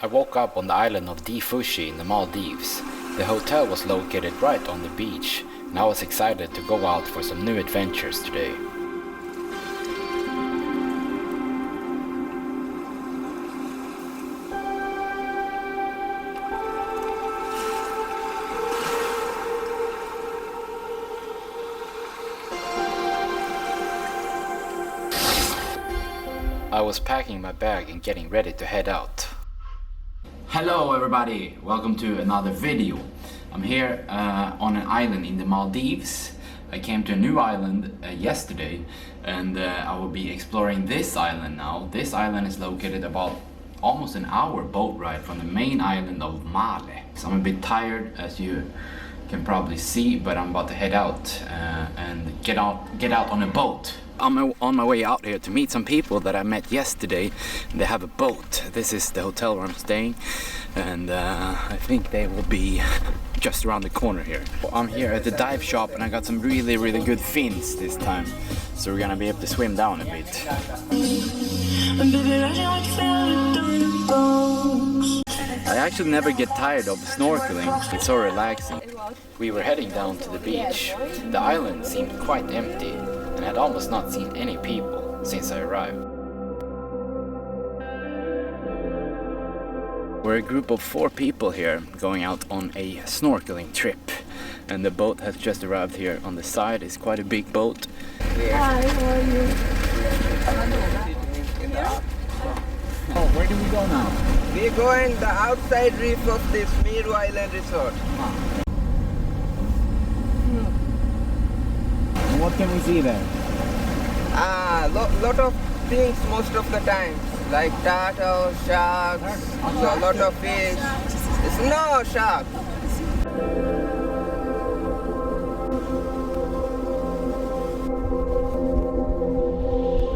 I woke up on the island of Dhiffushi in the Maldives. The hotel was located right on the beach, and I was excited to go out for some new adventures today. I was packing my bag and getting ready to head out. Hello everybody, welcome to another video. I'm here on an island in the Maldives. I came to a new island yesterday, and I will be exploring this island now. This island is located about almost an hour boat ride from the main island of Male. So I'm a bit tired, as you can probably see, but I'm about to head out and get out on a boat. I'm on my way out here to meet some people that I met yesterday. They have a boat. This is the hotel where I'm staying, and I think they will be just around the corner here. I'm here at the dive shop and I got some really good fins this time, so we're gonna be able to swim down a bit. I actually never get tired of snorkeling. It's so relaxing. We were heading down to the beach. The island seemed quite empty, and had almost not seen any people since I arrived. We're a group of 4 people here going out on a snorkeling trip, and the boat has just arrived here on the side. It's quite a big boat. Hi, how are you? Oh, where do we go now? We're going the outside reef of this Meru Island resort. What can we see there? Lot of things most of the time, like turtles, sharks, a lot of fish. It's no shark.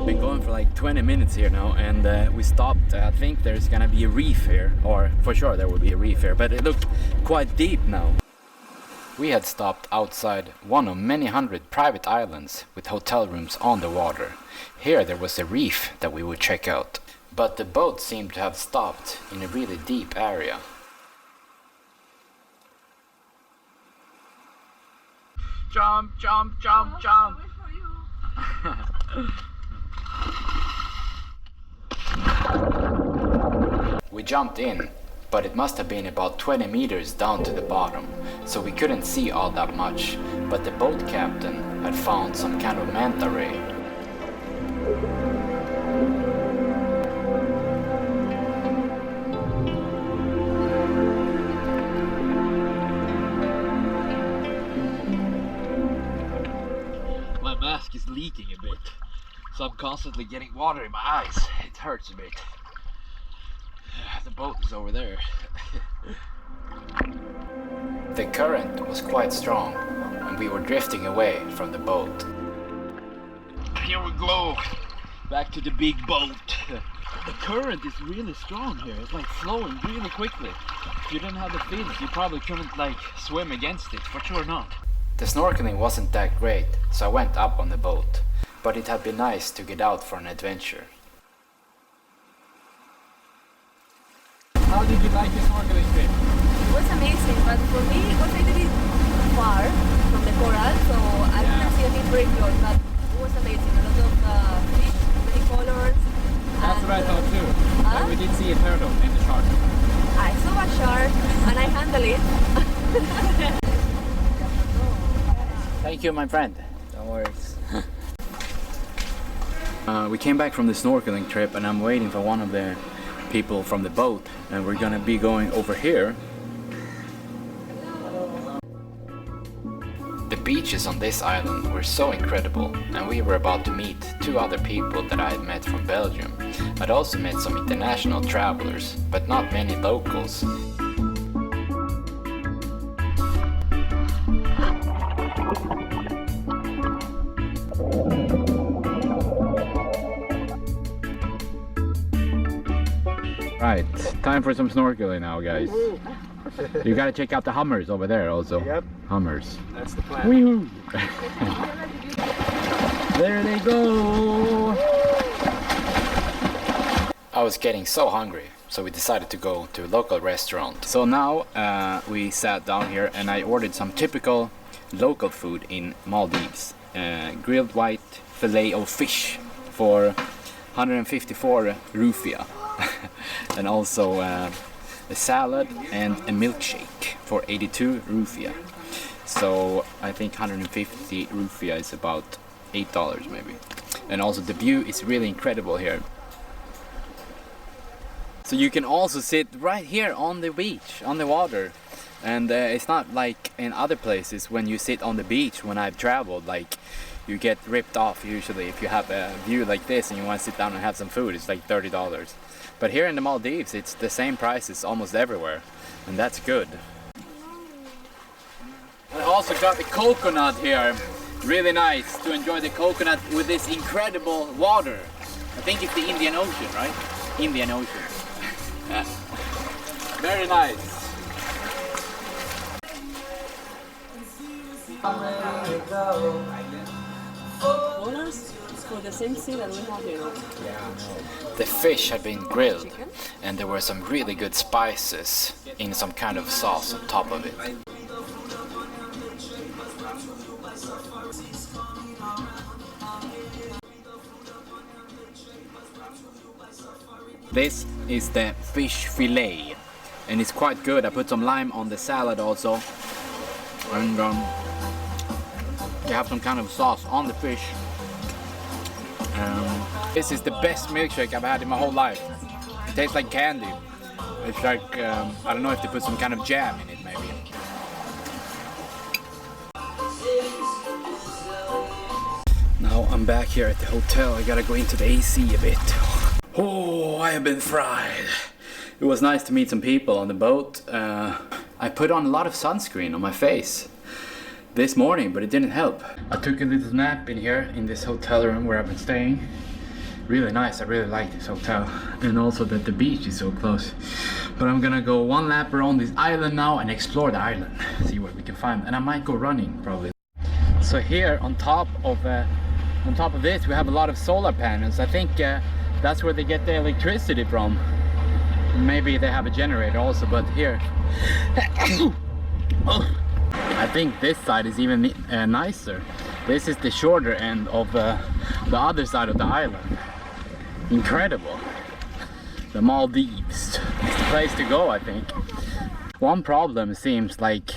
Been going for like 20 minutes here now, and we stopped. I think there's gonna be a reef here, or for sure there will be a reef here, but it looked quite deep now. We had stopped outside one of many hundred private islands with hotel rooms on the water. Here there was a reef that we would check out, but the boat seemed to have stopped in a really deep area. Jump, jump, jump, jump! We jumped in, but it must have been about 20 meters down to the bottom, so we couldn't see all that much, but the boat captain had found some kind of manta ray. My mask is leaking a bit, so I'm constantly getting water in my eyes. It hurts a bit. The boat is over there. The current was quite strong, and we were drifting away from the boat. Here we go, back to the big boat. The current is really strong here. It's like flowing really quickly. If you didn't have the fins, you probably couldn't like swim against it, for sure not. The snorkeling wasn't that great, so I went up on the boat, but it had been nice to get out for an adventure. How did you like the snorkeling trip? It was amazing, but for me it was a little bit far from the coral, so I couldn't see anything very close, but it was amazing. A lot of fish, many colors. That's what I thought too. But we did see a turtle and a shark. I saw a shark and I handled it. Thank you, my friend. No worries. We came back from the snorkeling trip, and I'm waiting for one of the people from the boat, and we're gonna be going over here. The beaches on this island were so incredible, and we were about to meet 2 other people that I had met from Belgium. I'd also met some international travelers, but not many locals. Right, time for some snorkeling now, guys. You gotta check out the Hummers over there also. Yep. Hummers. That's the plan. Wee-hoo. There they go! I was getting so hungry, so we decided to go to a local restaurant. So now we sat down here and I ordered some typical local food in Maldives. Grilled white fillet of fish for 154 rupiah and also a salad and a milkshake for 82 rupiah. So I think 150 rupiah is about $8 maybe. And also the view is really incredible here. So you can also sit right here on the beach, on the water. And it's not like in other places when you sit on the beach when I've traveled, like you get ripped off usually if you have a view like this and you want to sit down and have some food. It's like $30. But here in the Maldives it's the same prices almost everywhere, and that's good. I also got the coconut here. Really nice to enjoy the coconut with this incredible water. I think it's the Indian Ocean, right? Indian Ocean. Very nice. For the same thing that we have here. The fish had been grilled and there were some really good spices in some kind of sauce on top of it. This is the fish fillet and it's quite good. I put some lime on the salad also, and you have some kind of sauce on the fish. This is the best milkshake I've had in my whole life. It tastes like candy. It's like, I don't know if they put some kind of jam in it maybe. Now I'm back here at the hotel. I gotta go into the AC a bit. Oh, I have been fried. It was nice to meet some people on the boat. I put on a lot of sunscreen on my face this morning, but it didn't help. I took a little nap in here in this hotel room where I've been staying. Really nice. I really like this hotel, and also that the beach is so close. But I'm gonna go one lap around this island now and explore the island, see what we can find, and I might go running probably. So here on top of this we have a lot of solar panels. I think that's where they get the electricity from. Maybe they have a generator also, but here I think this side is even nicer. This is the shorter end of the other side of the island. Incredible. The Maldives. It's the place to go, I think. One problem seems like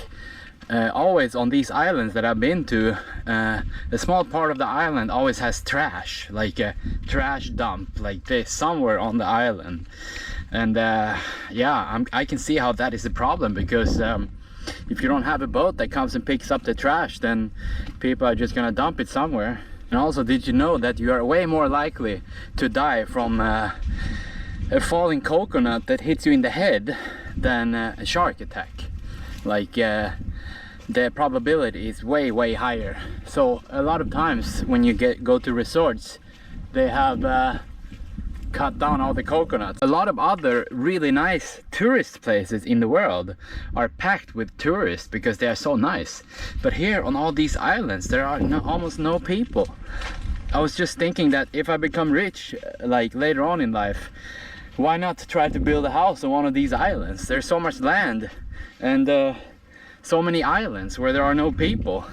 always on these islands that I've been to, a small part of the island always has trash, like a trash dump like this somewhere on the island. And yeah, I can see how that is a problem, because if you don't have a boat that comes and picks up the trash, then people are just gonna dump it somewhere. And also, did you know that you are way more likely to die from a falling coconut that hits you in the head than a shark attack? Like the probability is way higher. So a lot of times when you go to resorts, they have cut down all the coconuts. A lot of other really nice tourist places in the world are packed with tourists because they are so nice. But here on all these islands there are almost no people. I was just thinking that if I become rich, like later on in life, why not try to build a house on one of these islands? There's so much land and so many islands where there are no people.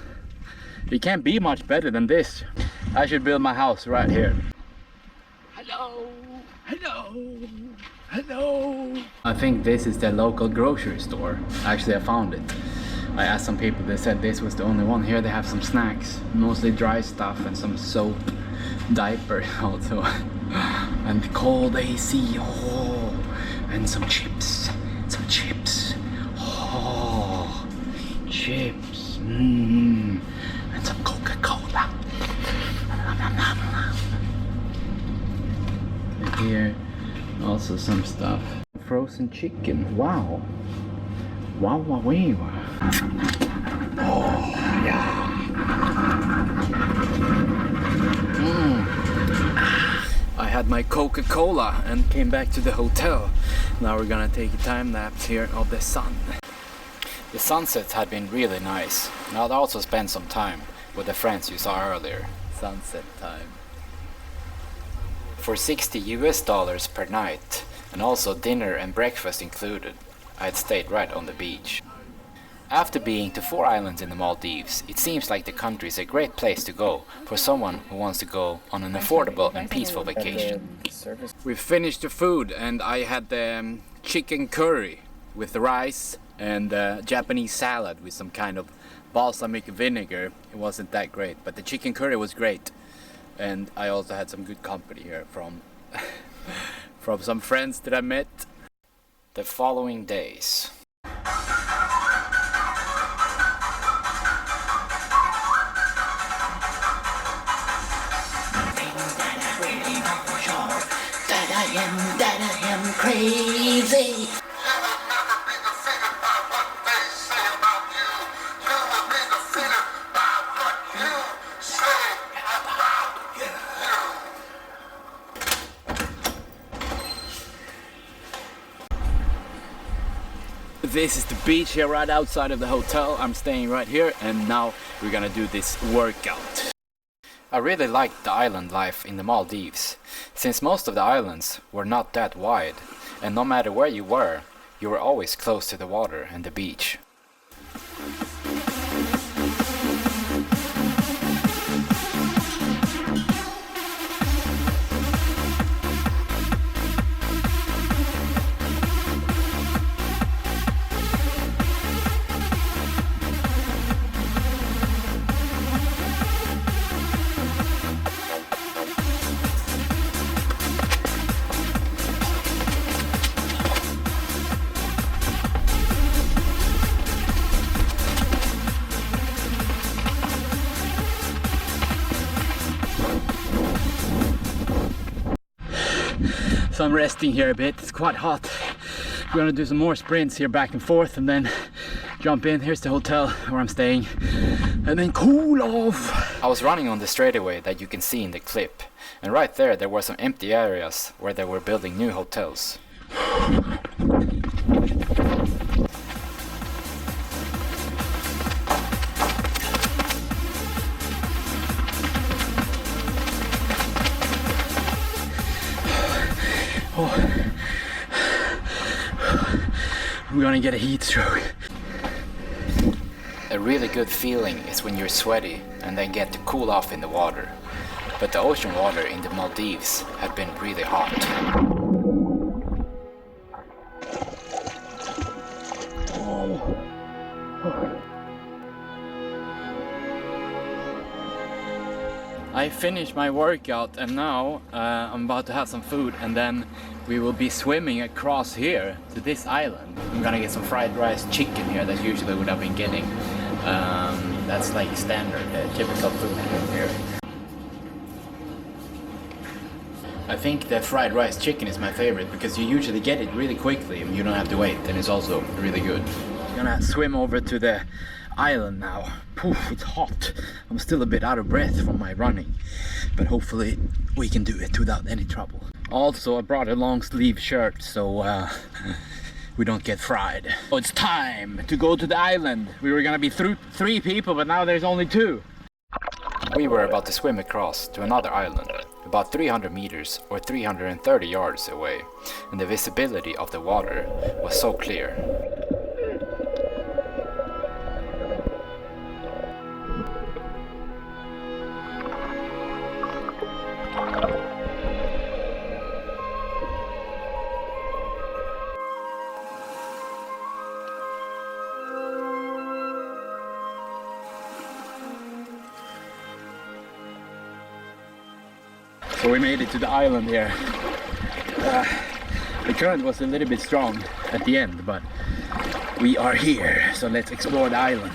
It can't be much better than this. I should build my house right here. Hello, hello, hello. I think this is the local grocery store. Actually, I found it. I asked some people, they said this was the only one. Here they have some snacks, mostly dry stuff, and some soap, diaper also, and cold AC, oh, and some chips, oh, chips, and some Coca-Cola. Here also some stuff. Frozen chicken. Wow. Wow. Oh yeah. I had my Coca-Cola and came back to the hotel. Now we're gonna take a time lapse here of the sun. The sunsets had been really nice. And I'd also spent some time with the friends you saw earlier. Sunset time. For $60 US per night, and also dinner and breakfast included. I had stayed right on the beach. After being to 4 islands in the Maldives, it seems like the country is a great place to go for someone who wants to go on an affordable and peaceful vacation. We've finished the food and I had the chicken curry with the rice and Japanese salad with some kind of balsamic vinegar. It wasn't that great, but the chicken curry was great. And I also had some good company here from from some friends that I met. The following days. That I am crazy. This is the beach here right outside of the hotel. I'm staying right here and now we're gonna do this workout. I really liked the island life in the Maldives, since most of the islands were not that wide, and no matter where you were always close to the water and the beach. So I'm resting here a bit, it's quite hot. We're gonna do some more sprints here back and forth and then jump in. Here's the hotel where I'm staying and then cool off. I was running on the straightaway that you can see in the clip, and right there were some empty areas where they were building new hotels. We're gonna get a heat stroke. A really good feeling is when you're sweaty and then get to cool off in the water. But the ocean water in the Maldives had been really hot. I finished my workout and now I'm about to have some food and then we will be swimming across here to this island. I'm gonna get some fried rice chicken here that usually would have been getting. That's like standard, typical food here. I think the fried rice chicken is my favorite because you usually get it really quickly and you don't have to wait, and it's also really good. I'm gonna swim over to the island now. Poof, it's hot. I'm still a bit out of breath from my running, but hopefully we can do it without any trouble. Also, I brought a long sleeve shirt so we don't get fried. Oh, it's time to go to the island. We were gonna be 3 people, but now there's only 2. We were about to swim across to another island, about 300 meters or 330 yards away, and the visibility of the water was so clear. So we made it to the island here. The current was a little bit strong at the end, but we are here, so let's explore the island.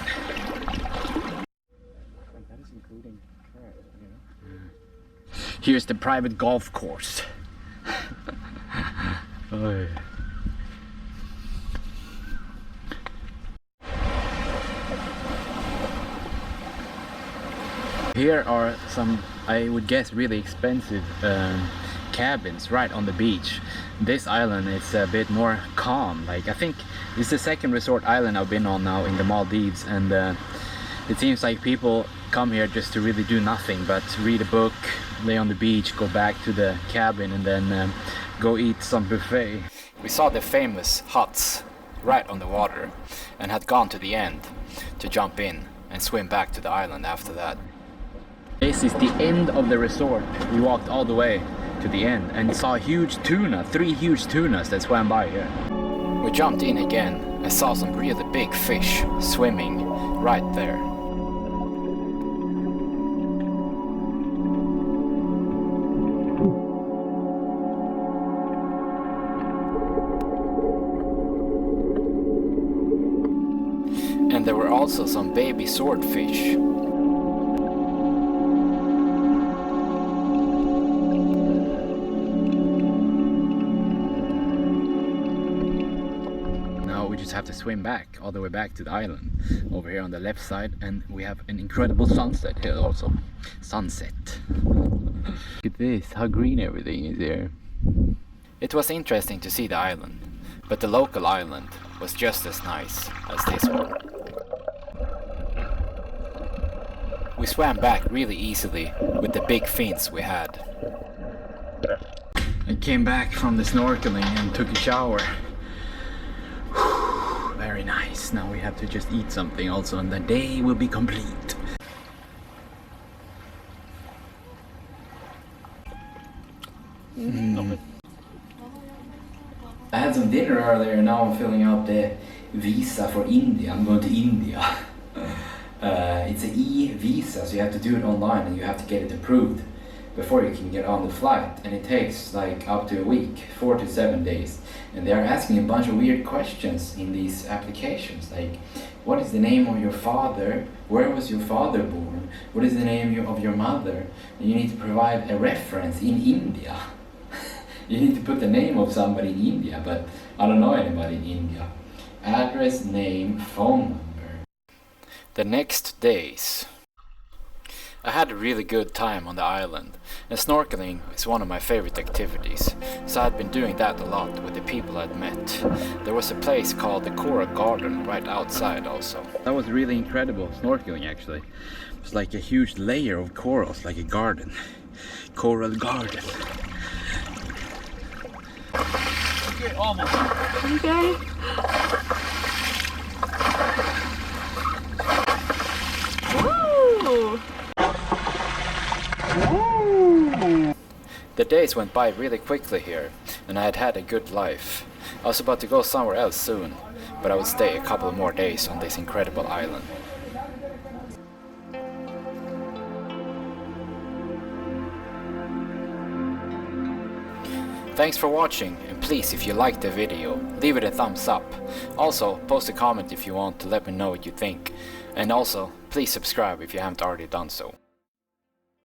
Here's the private golf course. Oh. Here are some, I would guess, really expensive cabins right on the beach. This island is a bit more calm. Like, I think it's the second resort island I've been on now in the Maldives, and it seems like people come here just to really do nothing but read a book, lay on the beach, go back to the cabin, and then go eat some buffet. We saw the famous huts right on the water and had gone to the end to jump in and swim back to the island after that. This is the end of the resort. We walked all the way to the end and saw a huge tuna, 3 huge tunas that swam by here. We jumped in again and saw some really big fish swimming right there. And there were also some baby swordfish. Now we just have to swim back, all the way back to the island, over here on the left side, and we have an incredible sunset here also. Sunset. Look at this, how green everything is here. It was interesting to see the island, but the local island was just as nice as this one. We swam back really easily with the big fins we had. I came back from the snorkeling and took a shower. Very nice. Now we have to just eat something also and the day will be complete. I had some dinner earlier and now I'm filling out the visa for India. I'm going to India. It's an e-visa, so you have to do it online and you have to get it approved before you can get on the flight, and it takes like up to a week, 4 to 7 days, and they are asking a bunch of weird questions in these applications, like what is the name of your father, where was your father born, what is the name of your mother, and you need to provide a reference in India. You need to put the name of somebody in India, but I don't know anybody in India. Address, name, phone number. The next days, I had a really good time on the island, and snorkeling is one of my favorite activities, so I'd been doing that a lot with the people I'd met. There was a place called the Coral Garden right outside also. That was really incredible snorkeling actually. It was like a huge layer of corals, like a garden. Coral Garden. Okay, almost. Okay. The days went by really quickly here, and I had had a good life. I was about to go somewhere else soon, but I would stay a couple more days on this incredible island. Thanks for watching, and please, if you liked the video, leave it a thumbs up. Also, post a comment if you want to let me know what you think. And also, please subscribe if you haven't already done so.